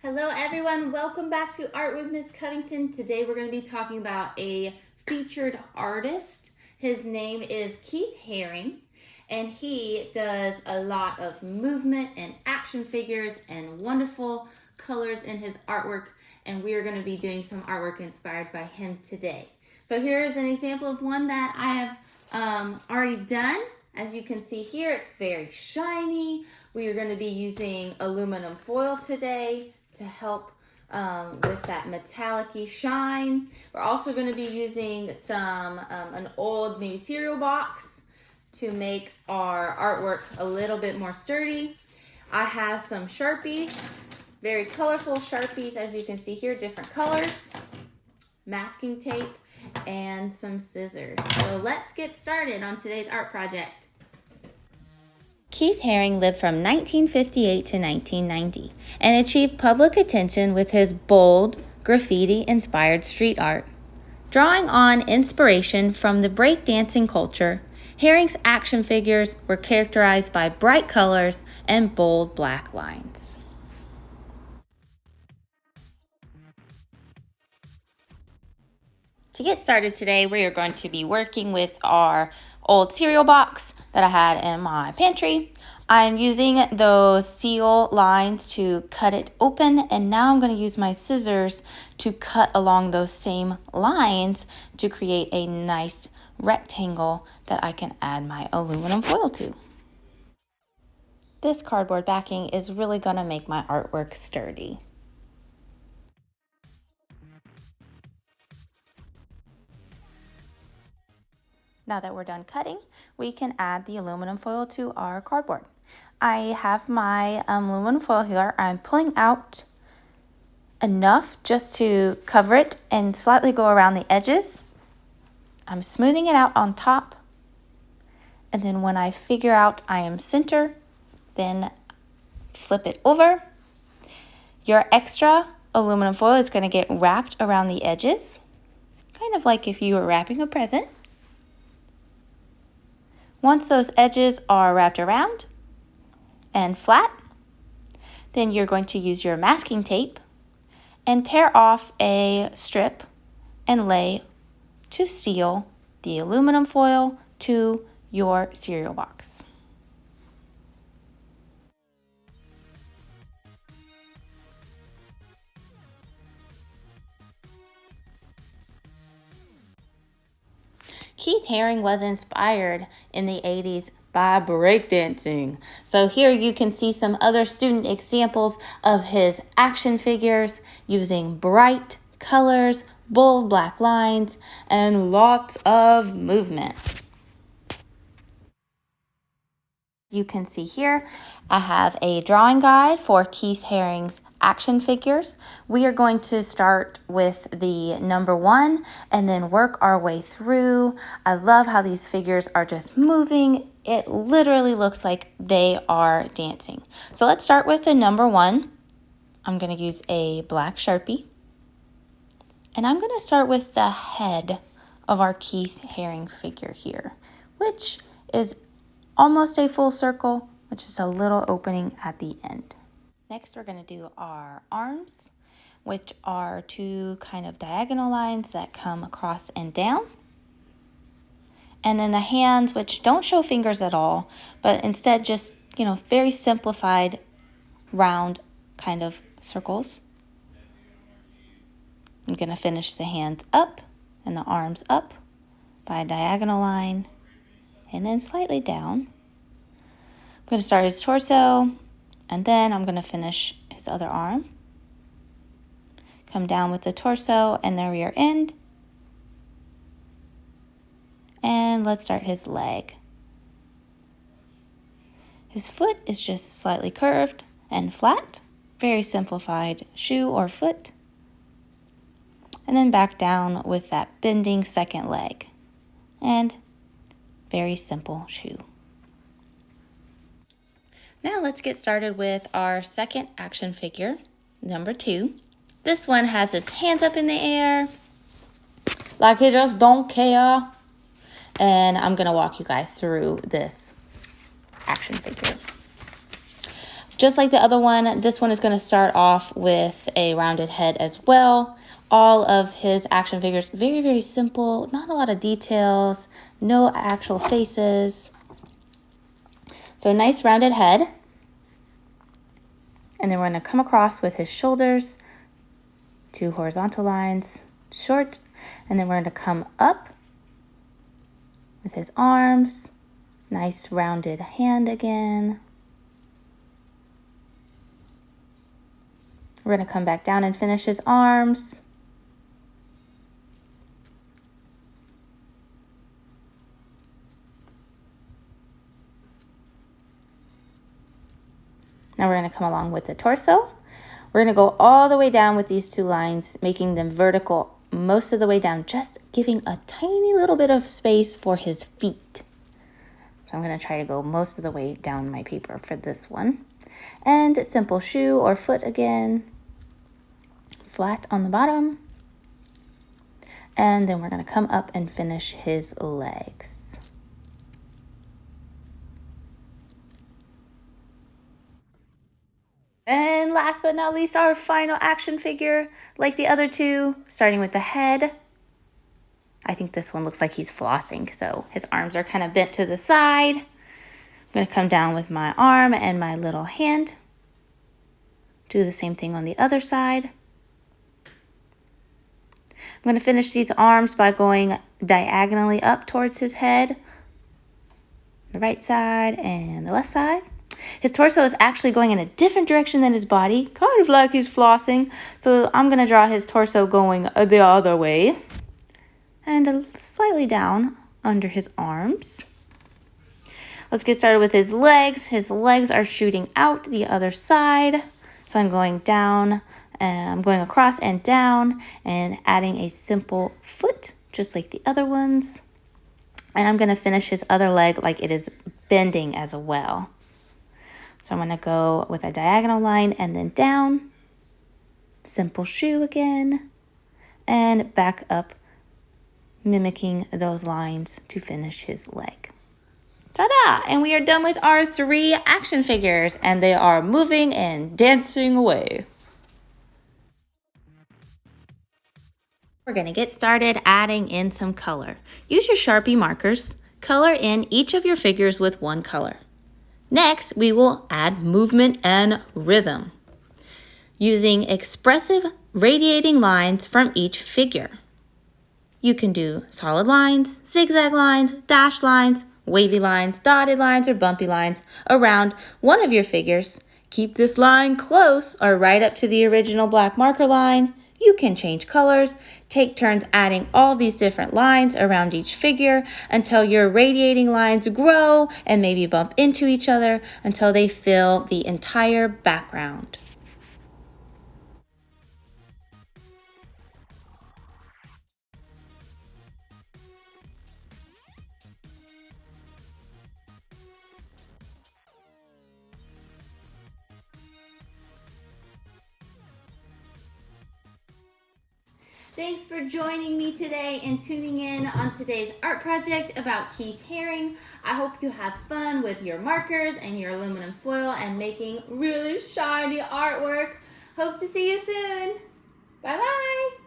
Hello everyone, welcome back to Art with Miss Covington. Today we're going to be talking about a featured artist. His name is Keith Haring, and he does a lot of movement and action figures and wonderful colors in his artwork, and we are going to be doing some artwork inspired by him today. So here is an example of one that I have already done. As you can see here, it's very shiny. We are going to be using aluminum foil today to help with that metallic-y shine. We're also going to be using an old maybe cereal box to make our artwork a little bit more sturdy. I have some Sharpies, very colorful Sharpies, as you can see here, different colors, masking tape, and some scissors. So let's get started on today's art project. Keith Haring lived from 1958 to 1990 and achieved public attention with his bold, graffiti-inspired street art. Drawing on inspiration from the breakdancing culture, Haring's action figures were characterized by bright colors and bold black lines. To get started today, we are going to be working with our old cereal box that I had in my pantry. I'm using those seal lines to cut it open, and now I'm going to use my scissors to cut along those same lines to create a nice rectangle that I can add my aluminum foil to. This cardboard backing is really going to make my artwork sturdy. Now that we're done cutting, we can add the aluminum foil to our cardboard. I have my aluminum foil here. I'm pulling out enough just to cover it and slightly go around the edges. I'm smoothing it out on top. And then when I figure out I am center, then flip it over. Your extra aluminum foil is going to get wrapped around the edges, kind of like if you were wrapping a present. Once those edges are wrapped around and flat, then you're going to use your masking tape and tear off a strip and lay to seal the aluminum foil to your cereal box. Keith Haring was inspired in the 80s by breakdancing. So here you can see some other student examples of his action figures using bright colors, bold black lines, and lots of movement. You can see here, I have a drawing guide for Keith Haring's action figures. We are going to start with the number 1 and then work our way through. I love how these figures are just moving. It literally looks like they are dancing. So let's start with the number 1. I'm going to use a black Sharpie. And I'm going to start with the head of our Keith Haring figure here, which is almost a full circle, which is a little opening at the end. Next, we're going to do our arms, which are 2 kind of diagonal lines that come across and down. And then the hands, which don't show fingers at all, but instead just, very simplified round kind of circles. I'm going to finish the hands up and the arms up by a diagonal line and then slightly down. I'm going to start his torso, and then I'm going to finish his other arm. Come down with the torso and the rear end. And let's start his leg. His foot is just slightly curved and flat, very simplified shoe or foot. And then back down with that bending second leg. And very simple shoe. Now let's get started with our second action figure, number 2. This one has his hands up in the air, like he just don't care. And I'm going to walk you guys through this action figure. Just like the other one, this one is going to start off with a rounded head as well. All of his action figures, very, very simple, not a lot of details, no actual faces. So nice rounded head. And then we're going to come across with his shoulders, 2 horizontal lines, short, and then we're going to come up with his arms, nice rounded hand again. We're going to come back down and finish his arms. Now we're going to come along with the torso. We're going to go all the way down with these 2 lines, making them vertical most of the way down, just giving a tiny little bit of space for his feet. So I'm going to try to go most of the way down my paper for this one. And simple shoe or foot again, flat on the bottom. And then we're going to come up and finish his legs. And last but not least, our final action figure, like the other 2, starting with the head. I think this one looks like he's flossing, so his arms are kind of bent to the side. I'm going to come down with my arm and my little hand. Do the same thing on the other side. I'm going to finish these arms by going diagonally up towards his head, the right side and the left side. His torso is actually going in a different direction than his body, kind of like he's flossing. So I'm going to draw his torso going the other way and slightly down under his arms. Let's get started with his legs. His legs are shooting out the other side. So I'm going down, I'm going across and down and adding a simple foot, just like the other ones. And I'm going to finish his other leg like it is bending as well. So I'm going to go with a diagonal line and then down, simple shoe again, and back up, mimicking those lines to finish his leg. Ta-da! And we are done with our 3 action figures, and they are moving and dancing away. We're going to get started adding in some color. Use your Sharpie markers. Color in each of your figures with 1 color. Next, we will add movement and rhythm using expressive radiating lines from each figure. You can do solid lines, zigzag lines, dashed lines, wavy lines, dotted lines, or bumpy lines around one of your figures. Keep this line close or right up to the original black marker line. You can change colors, take turns adding all these different lines around each figure until your radiating lines grow and maybe bump into each other until they fill the entire background. Thanks for joining me today and tuning in on today's art project about Keith Haring. I hope you have fun with your markers and your aluminum foil and making really shiny artwork. Hope to see you soon. Bye-bye.